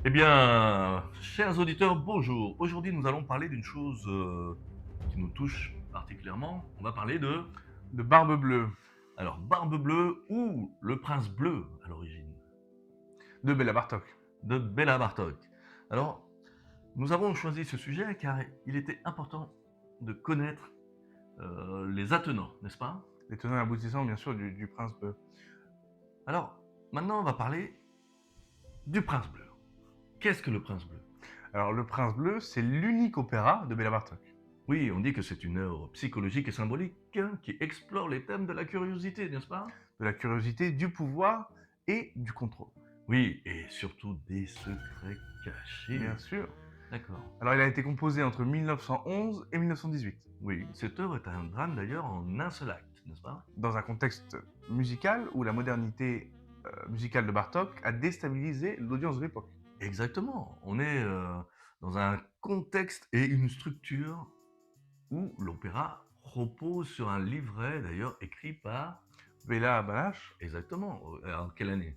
Eh bien, chers auditeurs, bonjour. Aujourd'hui, nous allons parler d'une chose qui nous touche particulièrement. On va parler de, De Barbe Bleue, alors, Barbe Bleue ou Le Prince Bleu à l'origine, de Béla Bartok. de Béla Bartok. Alors, nous avons choisi ce sujet car il était important de connaître les attenants, n'est-ce pas? Les tenants et aboutissants, bien sûr, du Prince Bleu. Alors, maintenant, on va parler du Prince Bleu. Qu'est-ce que le Prince Bleu? Alors, le Prince Bleu, c'est l'unique opéra de Béla Bartok. Oui, on dit que c'est une œuvre psychologique et symbolique qui explore les thèmes de la curiosité, n'est-ce pas? De la curiosité, du pouvoir et du contrôle. Oui, et surtout des secrets cachés. Bien sûr. D'accord. Alors, il a été composé entre 1911 et 1918, Oui, cette œuvre est un drame d'ailleurs en un seul acte, n'est-ce pas? dans un contexte musical où la modernité musicale de Bartok a déstabilisé l'audience de l'époque. Exactement. On est dans un contexte et une structure où l'opéra repose sur un livret d'ailleurs écrit par... Béla Balach, Exactement. En quelle année?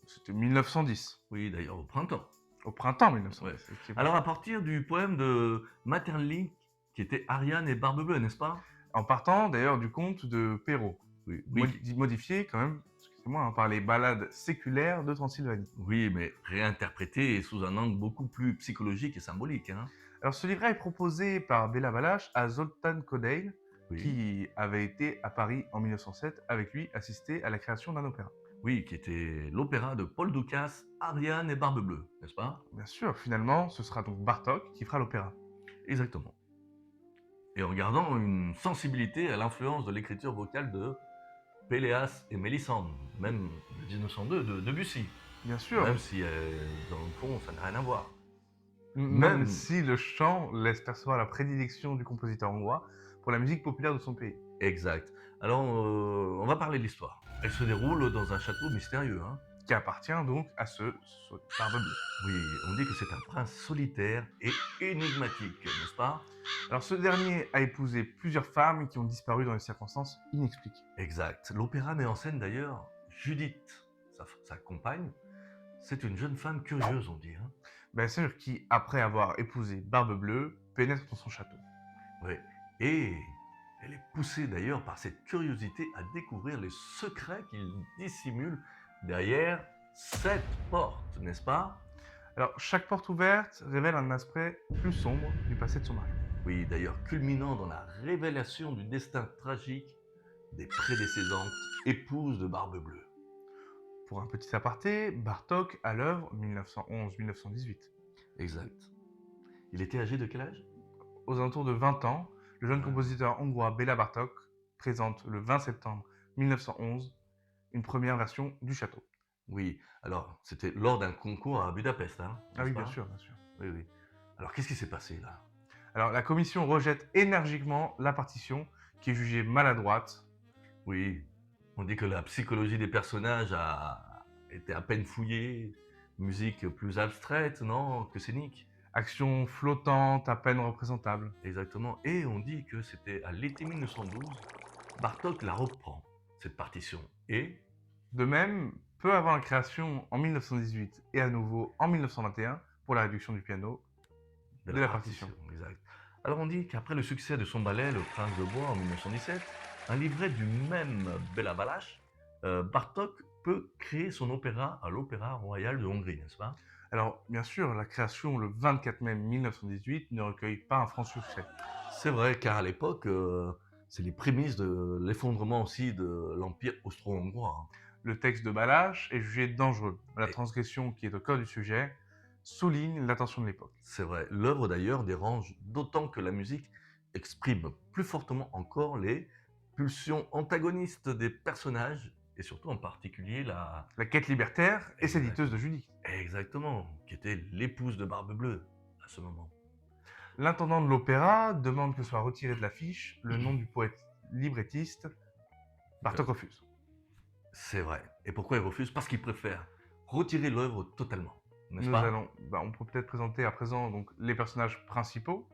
c'était 1910, Oui, d'ailleurs au printemps. au printemps Ouais. 1910, effectivement. Alors à partir du poème de Maeterlinck qui était Ariane et Barbe Bleue, n'est-ce pas? En partant d'ailleurs du conte de Perrault, Oui, oui, modifié quand même, excusez-moi, par les ballades séculaires de Transylvanie. oui, mais réinterprété sous un angle beaucoup plus psychologique et symbolique, hein. Alors ce livret est proposé par Béla Balach à Zoltán Kodály, Oui, qui avait été à Paris en 1907 avec lui assister à la création d'un opéra. oui, qui était l'opéra de Paul Dukas, Ariane et Barbe Bleue, n'est-ce pas? Bien sûr, finalement, ce sera donc Bartók qui fera l'opéra. Exactement. Et en gardant une sensibilité à l'influence de l'écriture vocale de Péléas et Mélisande, même de 1902, de Debussy, Bien sûr, même si dans le fond ça n'a rien à voir. même Même, si le chant laisse percevoir la prédilection du compositeur hongrois pour la musique populaire de son pays. exact. Alors on va parler de l'histoire. Elle se déroule dans un château mystérieux, hein. Qui appartient donc à Barbe Bleue. Oui, on dit que c'est un prince solitaire et énigmatique, n'est-ce pas? Alors ce dernier a épousé plusieurs femmes qui ont disparu dans des circonstances inexpliquées. Exact. L'opéra met en scène d'ailleurs Judith, sa compagne. C'est une jeune femme curieuse, on dit, hein. Bien sûr, qui, après avoir épousé Barbe Bleue, pénètre dans son château. Oui. Et elle est poussée d'ailleurs par cette curiosité à découvrir les secrets qu'il dissimule derrière cette porte, n'est-ce pas? Alors, chaque porte ouverte révèle un aspect plus sombre du passé de son mari. Oui, d'ailleurs, culminant dans la révélation du destin tragique des prédécédentes épouses de Barbe Bleue. Pour un petit aparté, Bartók à l'œuvre 1911-1918. Exact. Il était âgé de quel âge? Aux alentours de 20 ans, le jeune Ouais. compositeur hongrois Béla Bartók présente le 20 septembre 1911 une première version du château. Oui, alors c'était lors d'un concours à Budapest, hein, Ah n'est-ce oui, bien pas? sûr, bien sûr. Oui, oui. Alors qu'est-ce qui s'est passé là? Alors, la commission rejette énergiquement la partition qui est jugée maladroite. Oui, on dit que la psychologie des personnages a été à peine fouillée, musique plus abstraite, non, que scénique. Action flottante, à peine représentable. Exactement. Et on dit que c'était à l'été 1912, Bartok la reprend, cette partition. Et De même, peu avant la création en 1918 et à nouveau en 1921 pour la réduction du piano de de la la partition. partition, exact. Alors on dit qu'après le succès de son ballet Le Prince de Bois en 1917, un livret du même Béla Balázs, Bartók peut créer son opéra à l'Opéra Royal de Hongrie, n'est-ce pas? Alors, bien sûr, la création le 24 mai 1918 ne recueille pas un franc succès. C'est vrai, car à l'époque, c'est les prémices de l'effondrement aussi de l'Empire austro-hongrois, hein. Le texte de Balach est jugé dangereux. La Et transgression qui est au cœur du sujet souligne l'attention de l'époque. c'est vrai, l'œuvre d'ailleurs dérange d'autant que la musique exprime plus fortement encore les pulsions antagonistes des personnages, et surtout en particulier la... La quête libertaire et Exact. séditeuse de Julie. Exactement, qui était l'épouse de Barbe Bleue à ce moment. L'intendant de l'opéra demande que soit retiré de l'affiche le nom du poète librettiste. Bartok refuse. C'est vrai. Et pourquoi il refuse? Parce qu'il préfère retirer l'œuvre totalement, n'est-ce Nous pas? allons, on peut peut-être présenter à présent donc, les personnages principaux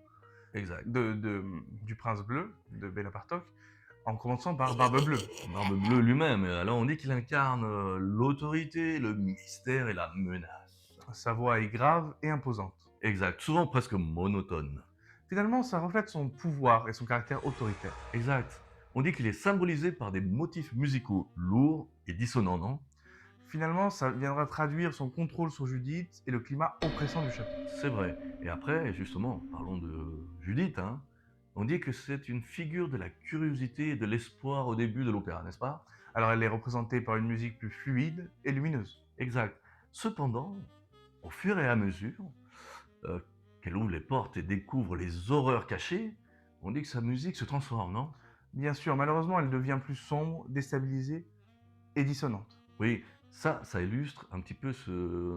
Exact. du Prince Bleu de Béla Bartok, en commençant par Barbe Bleue. Barbe Bleue lui-même. Alors on dit qu'il incarne l'autorité, le mystère et la menace. Sa voix est grave et imposante. Exact, souvent presque monotone. Finalement, ça reflète son pouvoir et son caractère autoritaire. Exact. On dit qu'il est symbolisé par des motifs musicaux lourds et dissonants, non? Finalement, ça viendra traduire son contrôle sur Judith et le climat oppressant du château. C'est vrai. Et après, justement, parlons de Judith, hein. On dit que c'est une figure de la curiosité et de l'espoir au début de l'opéra, n'est-ce pas? Alors elle est représentée par une musique plus fluide et lumineuse. Exact. Cependant, au fur et à mesure euh, qu'elle ouvre les portes et découvre les horreurs cachées, on dit que sa musique se transforme, non? Bien sûr, malheureusement, elle devient plus sombre, déstabilisée et dissonante. Oui, ça illustre un petit peu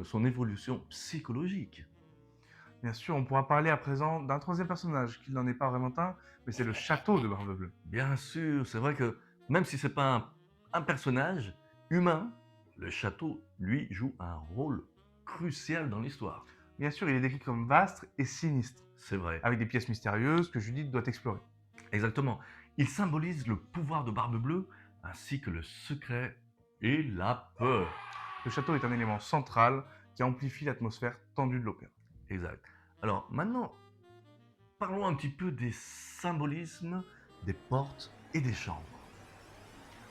son évolution psychologique. Bien sûr, on pourra parler à présent d'un troisième personnage, qui n'en est pas vraiment un, mais c'est le château de Barbe Bleue. Bien sûr, c'est vrai que même si c'est pas un personnage humain, le château, lui, joue un rôle crucial dans l'histoire. Bien sûr, il est décrit comme vaste et sinistre, C'est vrai. avec des pièces mystérieuses que Judith doit explorer. Exactement. Il symbolise le pouvoir de Barbe Bleue ainsi que le secret et la peur. Le château est un élément central qui amplifie l'atmosphère tendue de l'opéra. Exact. Alors maintenant, parlons un petit peu des symbolismes des portes et des chambres.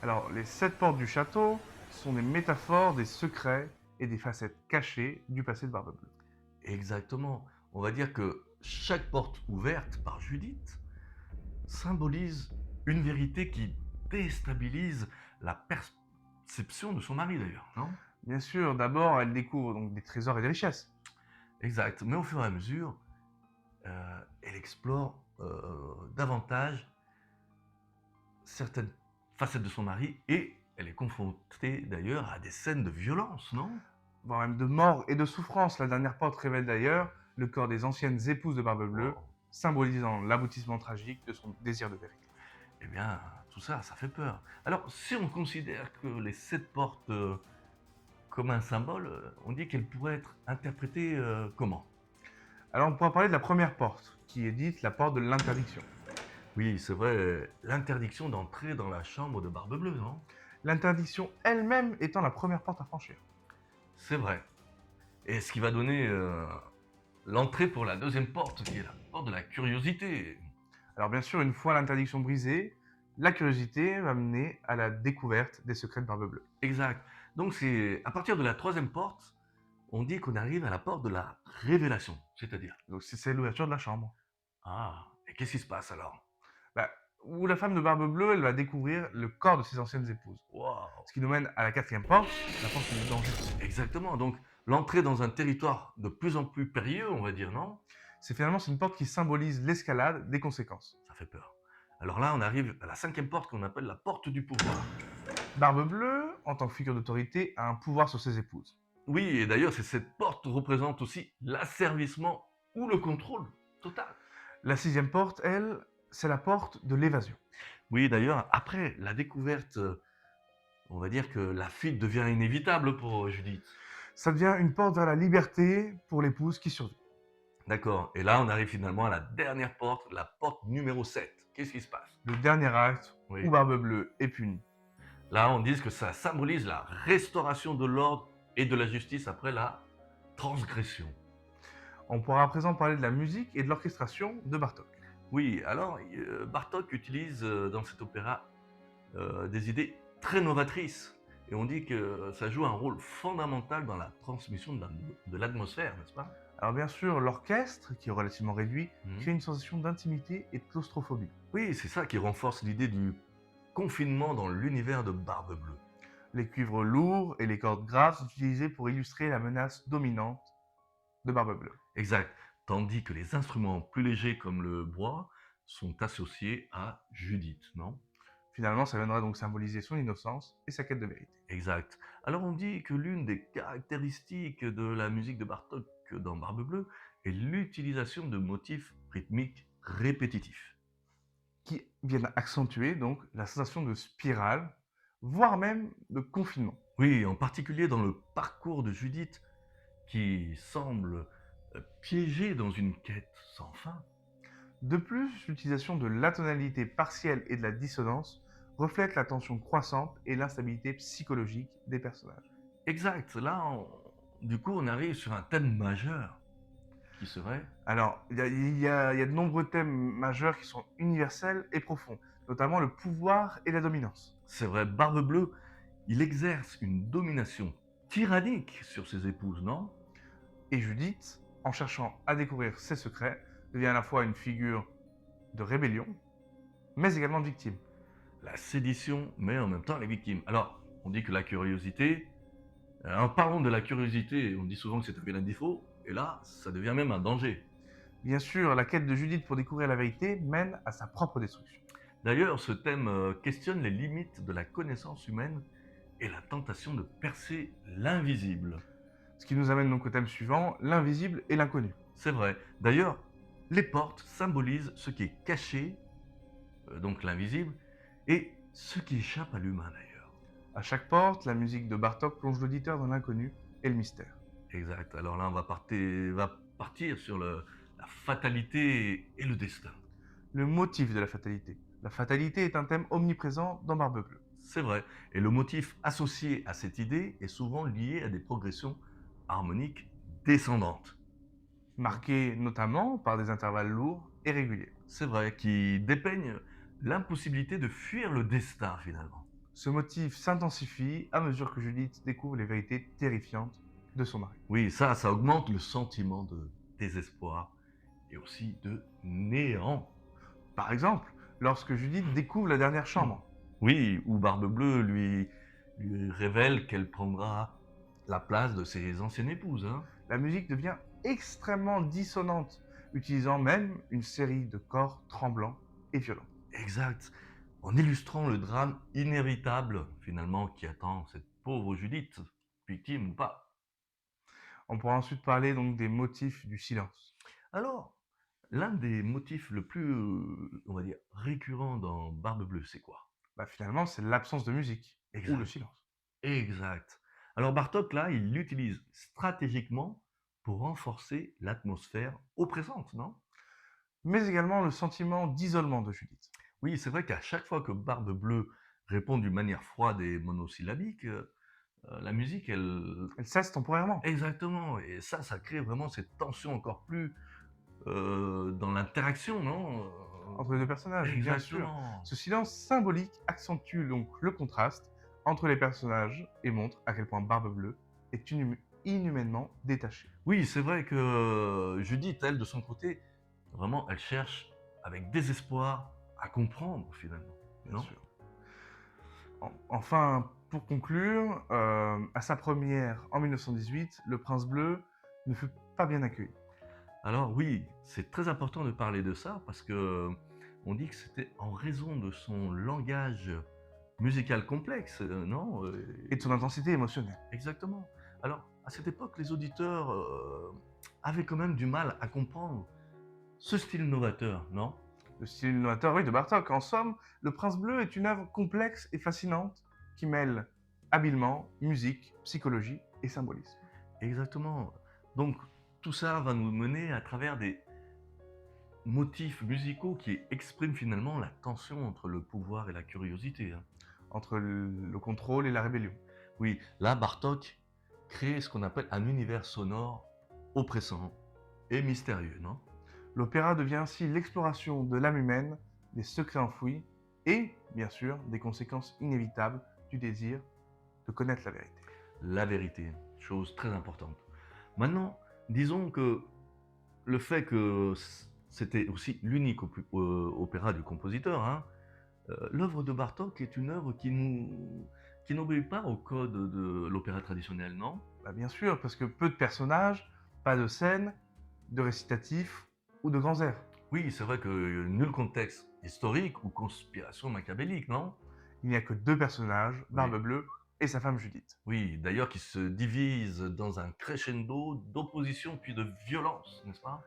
Alors, les 7 portes du château sont des métaphores des secrets et des facettes cachées du passé de Barbe Bleue. Exactement. On va dire que chaque porte ouverte par Judith symbolise une vérité qui déstabilise la perception de son mari d'ailleurs, non? Bien sûr, d'abord, elle découvre donc des trésors et des richesses. Exact. Mais au fur et à mesure, elle explore davantage certaines facettes de son mari et elle est confrontée d'ailleurs à des scènes de violence, non? Voire même de mort et de souffrance. La dernière porte révèle d'ailleurs le corps des anciennes épouses de Barbe Bleue, symbolisant l'aboutissement tragique de son désir de vérité. Eh bien, tout ça, ça fait peur. Alors, si on considère que les 7 portes comme un symbole, on dit qu'elles pourraient être interprétées comment? Alors on pourra parler de la première porte, qui est dite la porte de l'interdiction. Oui, c'est vrai, l'interdiction d'entrer dans la chambre de Barbe Bleue, non? L'interdiction elle-même étant la première porte à franchir. C'est vrai. Et ce qui va donner l'entrée pour la deuxième porte, qui est la porte de la curiosité. Alors bien sûr, une fois l'interdiction brisée, la curiosité va mener à la découverte des secrets de Barbe Bleue. Exact. Donc c'est à partir de la troisième porte, on dit qu'on arrive à la porte de la révélation. C'est-à-dire, Donc c'est l'ouverture de la chambre. ah, et qu'est-ce qui se passe alors? Bah, où la femme de Barbe Bleue, elle va découvrir le corps de ses anciennes épouses. Waouh! Ce qui nous mène à la quatrième porte, la porte du danger. Exactement. Donc l'entrée dans un territoire de plus en plus périlleux, on va dire, non? C'est une porte qui symbolise l'escalade des conséquences. Ça fait peur. Alors là, on arrive à la cinquième porte qu'on appelle la porte du pouvoir. Barbe Bleue, en tant que figure d'autorité, a un pouvoir sur ses épouses. Oui, et d'ailleurs, c'est cette porte représente aussi l'asservissement ou le contrôle total. La sixième porte, elle, c'est la porte de l'évasion. Oui, d'ailleurs, après la découverte, on va dire que la fuite devient inévitable pour Judith. Ça devient une porte vers la liberté pour l'épouse qui survit. D'accord. Et là, on arrive finalement à la dernière porte, la porte numéro 7. Qu'est-ce qui se passe? Le dernier acte Oui. où Barbe Bleue est punie. Là, on dit que ça symbolise la restauration de l'ordre et de la justice après la transgression. On pourra à présent parler de la musique et de l'orchestration de Bartók. Oui, alors Bartók utilise dans cet opéra des idées très novatrices. Et on dit que ça joue un rôle fondamental dans la transmission de l'atmosphère, n'est-ce pas? Alors bien sûr, l'orchestre, qui est relativement réduit, Mhm. crée une sensation d'intimité et de claustrophobie. Oui, c'est ça qui renforce l'idée du confinement dans l'univers de Barbe Bleue. Les cuivres lourds et les cordes graves sont utilisés pour illustrer la menace dominante de Barbe Bleue. Exact. Tandis que les instruments plus légers comme le bois sont associés à Judith, non? Finalement, ça viendra donc symboliser son innocence et sa quête de vérité. Exact. Alors on dit que l'une des caractéristiques de la musique de Bartók dans Barbe Bleue est l'utilisation de motifs rythmiques répétitifs. Qui viennent accentuer donc la sensation de spirale, voire même de confinement. Oui, en particulier dans le parcours de Judith qui semble piégée dans une quête sans fin. De plus, l'utilisation de l'atonalité partielle et de la dissonance reflète la tension croissante et l'instabilité psychologique des personnages. Exact. Là, du coup, on arrive sur un thème majeur qui serait. Alors, il y a de nombreux thèmes majeurs qui sont universels et profonds, notamment le pouvoir et la dominance. C'est vrai, Barbe Bleue, il exerce une domination tyrannique sur ses épouses, non? Et Judith, en cherchant à découvrir ses secrets, devient à la fois une figure de rébellion, mais également de victime. La sédition, mais en même temps les victimes. Alors, on dit que la curiosité, en parlant de la curiosité, on dit souvent que c'est un vilain défaut, et là, ça devient même un danger. Bien sûr, la quête de Judith pour découvrir la vérité mène à sa propre destruction. D'ailleurs, ce thème questionne les limites de la connaissance humaine et la tentation de percer l'invisible. Ce qui nous amène donc au thème suivant, l'invisible et l'inconnu. C'est vrai. D'ailleurs, les portes symbolisent ce qui est caché, donc l'invisible, et ce qui échappe à l'humain d'ailleurs. À chaque porte, la musique de Bartok plonge l'auditeur dans l'inconnu et le mystère. Exact. Alors là, on va partir sur la fatalité et le destin. Le motif de la fatalité. La fatalité est un thème omniprésent dans Barbe Bleue. C'est vrai. Et le motif associé à cette idée est souvent lié à des progressions harmoniques descendantes. Marqué notamment par des intervalles lourds et réguliers. C'est vrai, qui dépeignent l'impossibilité de fuir le destin finalement. Ce motif s'intensifie à mesure que Judith découvre les vérités terrifiantes de son mari. Oui, ça augmente le sentiment de désespoir et aussi de néant. Par exemple, lorsque Judith découvre la dernière chambre, Oui, où Barbe Bleue lui révèle qu'elle prendra la place de ses anciennes épouses. Hein. la musique devient extrêmement dissonante, utilisant même une série de corps tremblants et violents. Exact. En illustrant le drame inévitable, finalement, qui attend cette pauvre Judith, victime ou pas. On pourra ensuite parler donc des motifs du silence. Alors, l'un des motifs le plus, on va dire, récurrent dans Barbe Bleue, c'est quoi? Finalement, c'est l'absence de musique ou le Exact. silence. Exact. Alors Bartok, là, il l'utilise stratégiquement pour renforcer l'atmosphère oppressante, non? Mais également le sentiment d'isolement de Judith. Oui, c'est vrai qu'à chaque fois que Barbe Bleue répond d'une manière froide et monosyllabique, la musique, elle... Elle cesse temporairement. Exactement, et ça crée vraiment cette tension encore plus dans l'interaction, non? Entre les deux personnages, bien sûr. Exactement. Ce silence symbolique accentue donc le contraste entre les personnages et montre à quel point Barbe Bleue est inhumainement détachée. Oui, c'est vrai que Judith, elle, de son côté, vraiment, elle cherche avec désespoir à comprendre finalement, Bien non? sûr. Enfin, pour conclure, à sa première en 1918, Le Prince Bleu ne fut pas bien accueilli. Alors oui, c'est très important de parler de ça parce que on dit que c'était en raison de son langage musical complexe, non? Et de son intensité émotionnelle. Exactement. Alors, à cette époque, les auditeurs avaient quand même du mal à comprendre ce style novateur, non? Le style novateur, oui, de Bartok. En somme, Le Prince Bleu est une œuvre complexe et fascinante qui mêle habilement musique, psychologie et symbolisme. Exactement. Donc, tout ça va nous mener à travers des motifs musicaux qui expriment finalement la tension entre le pouvoir et la curiosité. Hein. Entre le contrôle et la rébellion. Oui, là, Bartok crée ce qu'on appelle un univers sonore oppressant et mystérieux, non? L'opéra devient ainsi l'exploration de l'âme humaine, des secrets enfouis et, bien sûr, des conséquences inévitables du désir de connaître la vérité. La vérité, chose très importante. Maintenant, disons que le fait que c'était aussi l'unique opéra du compositeur, hein, l'œuvre de Bartók est une œuvre qui n'obéit pas au code de l'opéra traditionnel, non? Bien sûr, parce que peu de personnages, pas de scènes, de récitatifs ou de grands airs. Oui, c'est vrai que nul contexte historique ou conspiration machiavélique, non? Il n'y a que deux personnages, Barbe Oui. Bleue et sa femme Judith. Oui, d'ailleurs qui se divisent dans un crescendo d'opposition puis de violence, n'est-ce pas?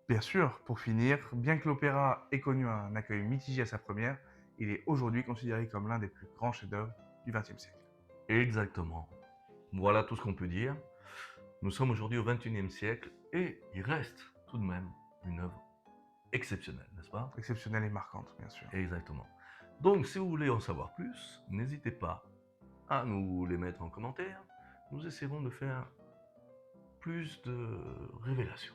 Bien sûr, pour finir, bien que l'opéra ait connu un accueil mitigé à sa première, il est aujourd'hui considéré comme l'un des plus grands chefs-d'œuvre du XXe siècle. Exactement. Voilà tout ce qu'on peut dire. Nous sommes aujourd'hui au XXIe siècle et il reste tout de même une œuvre exceptionnelle, n'est-ce pas? Exceptionnelle et marquante, bien sûr. Exactement. Donc, si vous voulez en savoir plus, n'hésitez pas à nous les mettre en commentaire. Nous essaierons de faire plus de révélations.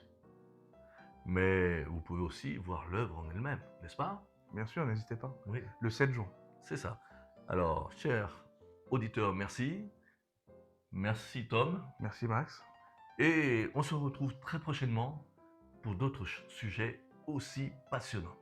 Mais vous pouvez aussi voir l'œuvre en elle-même, n'est-ce pas? Bien sûr, n'hésitez pas. Oui, Le 7 juin. c'est ça. Alors, chers auditeurs, merci. Merci Tom. Merci Max. Et on se retrouve très prochainement pour d'autres sujets aussi passionnants.